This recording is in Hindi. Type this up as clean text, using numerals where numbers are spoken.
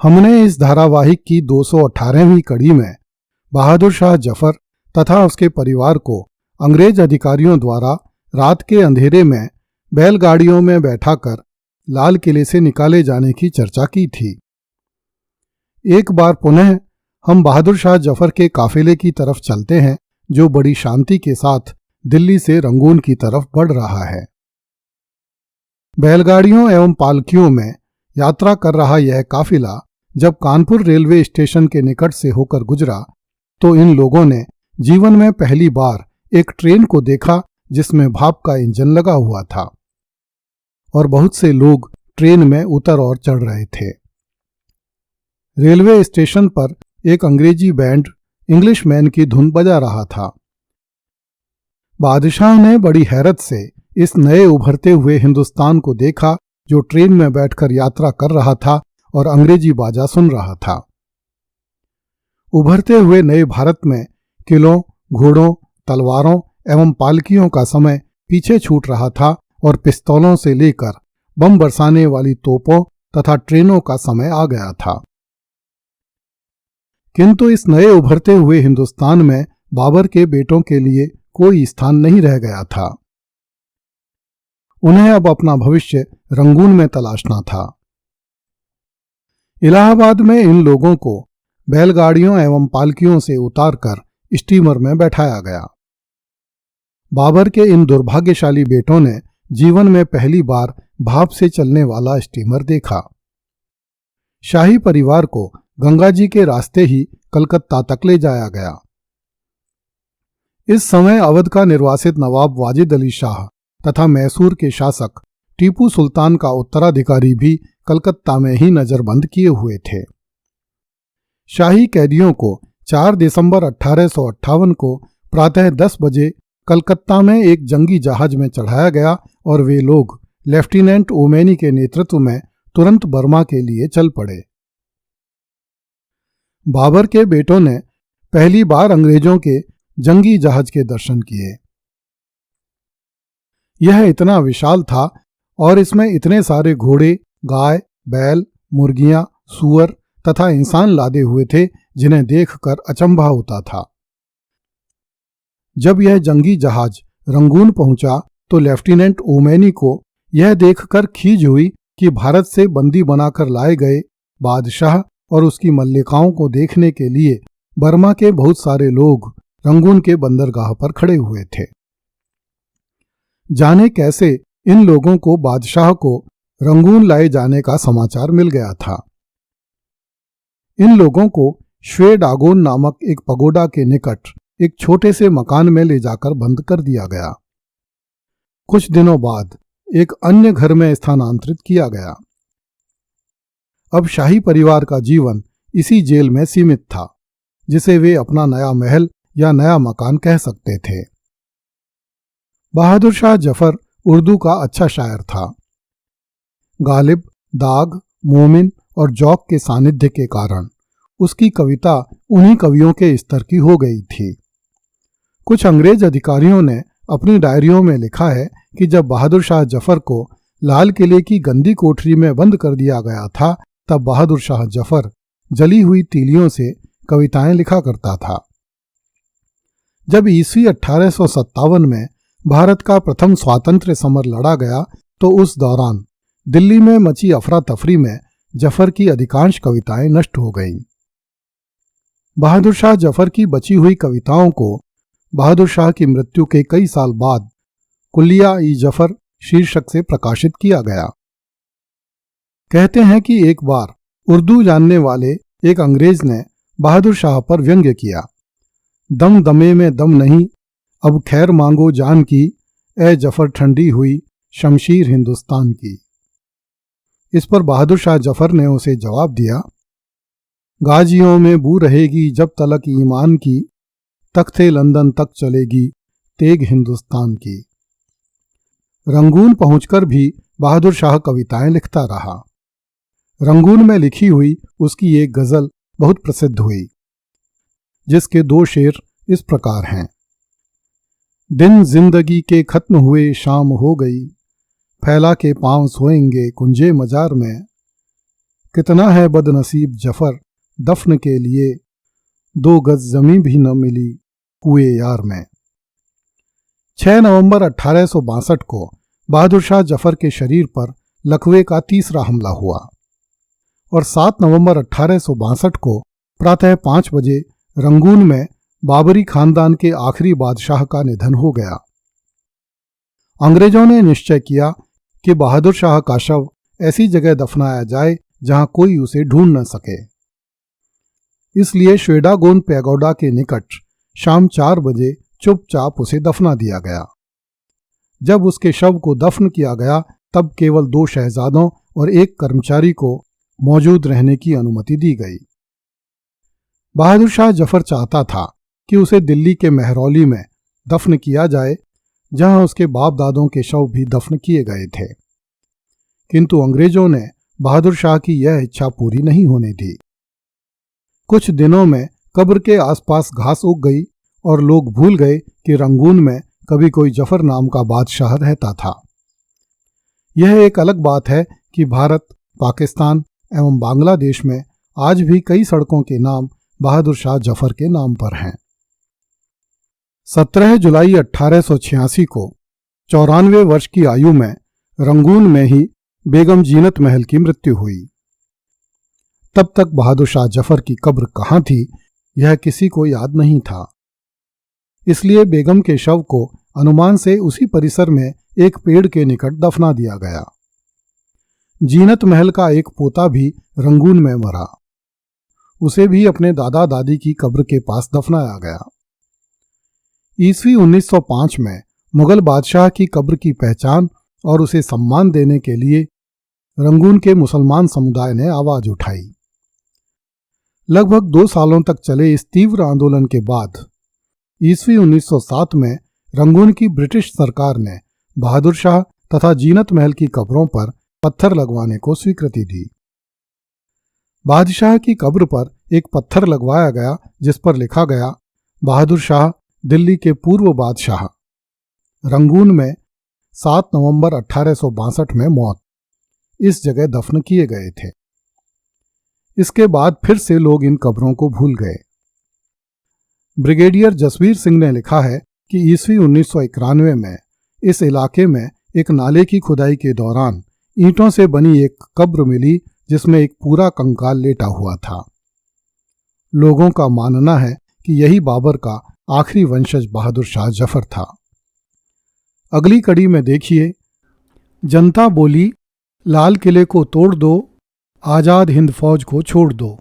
हमने इस धारावाहिक की 218वीं कड़ी में बहादुर शाह जफर तथा उसके परिवार को अंग्रेज अधिकारियों द्वारा रात के अंधेरे में बैलगाड़ियों में बैठाकर लाल किले से निकाले जाने की चर्चा की थी। एक बार पुनः हम बहादुर शाह जफर के काफिले की तरफ चलते हैं, जो बड़ी शांति के साथ दिल्ली से रंगून की तरफ बढ़ रहा है। बैलगाड़ियों एवं पालकियों में यात्रा कर रहा यह काफिला जब कानपुर रेलवे स्टेशन के निकट से होकर गुजरा तो इन लोगों ने जीवन में पहली बार एक ट्रेन को देखा जिसमें भाप का इंजन लगा हुआ था और बहुत से लोग ट्रेन में उतर और चढ़ रहे थे। रेलवे स्टेशन पर एक अंग्रेजी बैंड इंग्लिश मैन की धुन बजा रहा था। बादशाह ने बड़ी हैरत से इस नए उभरते हुए हिंदुस्तान को देखा जो ट्रेन में बैठकर यात्रा कर रहा था और अंग्रेजी बाजा सुन रहा था। उभरते हुए नए भारत में किलों, घोड़ों, तलवारों एवं पालकियों का समय पीछे छूट रहा था और पिस्तौलों से लेकर बम बरसाने वाली तोपों तथा ट्रेनों का समय आ गया था। किंतु इस नए उभरते हुए हिंदुस्तान में बाबर के बेटों के लिए कोई स्थान नहीं रह गया था। उन्हें अब अपना भविष्य रंगून में तलाशना था। इलाहाबाद में इन लोगों को बैलगाड़ियों एवं पालकियों से उतारकर स्टीमर में बैठाया गया। बाबर के इन दुर्भाग्यशाली बेटों ने जीवन में पहली बार भाप से चलने वाला स्टीमर देखा। शाही परिवार को गंगा जी के रास्ते ही कलकत्ता तक ले जाया गया। इस समय अवध का निर्वासित नवाब वाजिद अली शाह तथा मैसूर के शासक टीपू सुल्तान का उत्तराधिकारी भी कलकत्ता में ही नजरबंद किए हुए थे। शाही कैदियों को 4 दिसंबर 1858 को प्रातः 10 बजे कलकत्ता में एक जंगी जहाज में चढ़ाया गया और वे लोग लेफ्टिनेंट ओमेनी के नेतृत्व में तुरंत बर्मा के लिए चल पड़े। बाबर के बेटों ने पहली बार अंग्रेजों के जंगी जहाज के दर्शन किए। यह इतना विशाल था और इसमें इतने सारे घोड़े, गाय, बैल, मुर्गियां, सूअर तथा इंसान लादे हुए थे जिन्हें देखकर अचंभा होता था। जब यह जंगी जहाज रंगून पहुंचा तो लेफ्टिनेंट ओमेनी को यह देखकर खीज हुई कि भारत से बंदी बनाकर लाए गए बादशाह और उसकी मल्लिकाओं को देखने के लिए बर्मा के बहुत सारे लोग रंगून के बंदरगाह पर खड़े हुए थे। जाने कैसे इन लोगों को बादशाह को रंगून लाए जाने का समाचार मिल गया था। इन लोगों को श्वेडागोन नामक एक पगोडा के निकट एक छोटे से मकान में ले जाकर बंद कर दिया गया। कुछ दिनों बाद एक अन्य घर में स्थानांतरित किया गया। अब शाही परिवार का जीवन इसी जेल में सीमित था, जिसे वे अपना नया महल या नया मकान कह सकते थे। बहादुर शाह जफर उर्दू का अच्छा शायर था। गालिब, दाग, मोमिन और जौक के सानिध्य के कारण उसकी कविता उन्हीं कवियों के स्तर की हो गई थी। कुछ अंग्रेज अधिकारियों ने अपनी डायरियों में लिखा है कि जब बहादुर शाह जफर को लाल किले की गंदी कोठरी में बंद कर दिया गया था तब बहादुर शाह जफर जली हुई तीलियों से कविताएं लिखा करता था। जब ईस्वी 1857 में भारत का प्रथम स्वातंत्र्य समर लड़ा गया तो उस दौरान दिल्ली में मची अफरा तफरी में जफर की अधिकांश कविताएं नष्ट हो गईं। बहादुर शाह जफर की बची हुई कविताओं को बहादुर शाह की मृत्यु के कई साल बाद कुलिया-ई-जफर शीर्षक से प्रकाशित किया गया। कहते हैं कि एक बार उर्दू जानने वाले एक अंग्रेज ने बहादुर शाह पर व्यंग्य किया, दम दमे में दम नहीं, अब खैर मांगो जान की, ए जफर ठंडी हुई शमशीर हिंदुस्तान की। इस पर बहादुर शाह जफर ने उसे जवाब दिया, गाजियों में बू रहेगी जब तलक ईमान की, तख्ते लंदन तक चलेगी तेग हिंदुस्तान की। रंगून पहुंचकर भी बहादुर शाह कविताएं लिखता रहा। रंगून में लिखी हुई उसकी एक गजल बहुत प्रसिद्ध हुई, जिसके 2 शेर इस प्रकार हैं। दिन जिंदगी के खत्म हुए शाम हो गई, फैला के पांव सोएंगे कुंजे मजार में, कितना है बदनसीब जफर, दफन के लिए 2 गज जमीन भी न मिली कुए यार में। 6 नवंबर 1862 को बहादुर शाह जफर के शरीर पर लकवे का तीसरा हमला हुआ और 7 नवंबर 1862 को प्रातः 5 बजे रंगून में बाबरी खानदान के आखिरी बादशाह का निधन हो गया। अंग्रेजों ने निश्चय किया कि बहादुर शाह का शव ऐसी जगह दफनाया जाए जहां कोई उसे ढूंढ न सके। इसलिए श्वेडागोन पैगोडा के निकट शाम 4 बजे चुपचाप उसे दफना दिया गया। जब उसके शव को दफन किया गया तब केवल 2 शहजादों और 1 कर्मचारी को मौजूद रहने की अनुमति दी गई। बहादुर शाह जफर चाहता था कि उसे दिल्ली के मेहरौली में दफन किया जाए, जहां उसके बाप दादों के शव भी दफन किए गए थे, किंतु अंग्रेजों ने बहादुर शाह की यह इच्छा पूरी नहीं होने दी। कुछ दिनों में कब्र के आसपास घास उग गई और लोग भूल गए कि रंगून में कभी कोई जफर नाम का बादशाह रहता था। यह एक अलग बात है कि भारत, पाकिस्तान एवं बांग्लादेश में आज भी कई सड़कों के नाम बहादुर शाह जफर के नाम पर हैं। 17 जुलाई 1886 को 94 वर्ष की आयु में रंगून में ही बेगम जीनत महल की मृत्यु हुई। तब तक बहादुर शाह जफर की कब्र कहाँ थी यह किसी को याद नहीं था। इसलिए बेगम के शव को अनुमान से उसी परिसर में एक पेड़ के निकट दफना दिया गया। जीनत महल का एक पोता भी रंगून में मरा। उसे भी अपने दादा दादी की कब्र के पास दफनाया गया। ईस्वी 1905 में मुगल बादशाह की कब्र की पहचान और उसे सम्मान देने के लिए रंगून के मुसलमान समुदाय ने आवाज उठाई। लगभग 2 सालों तक चले इस तीव्र आंदोलन के बाद ईस्वी 1907 में रंगून की ब्रिटिश सरकार ने बहादुर शाह तथा जीनत महल की कब्रों पर पत्थर लगवाने को स्वीकृति दी। बादशाह की कब्र पर एक पत्थर लगवाया गया जिस पर लिखा गया, बहादुर शाह दिल्ली के पूर्व बादशाह, रंगून में 7 नवंबर 1862 में मौत, इस जगह दफन किए गए थे। इसके बाद फिर से लोग इन कब्रों को भूल गए। ब्रिगेडियर जसवीर सिंह ने लिखा है कि ईस्वी 1991 में इस इलाके में एक नाले की खुदाई के दौरान ईंटों से बनी एक कब्र मिली जिसमें एक पूरा कंकाल लेटा हुआ था। लोगों का मानना है कि यही बाबर का आखिरी वंशज बहादुर शाह जफर था। अगली कड़ी में देखिए, जनता बोली लाल किले को तोड़ दो, आजाद हिंद फौज को छोड़ दो।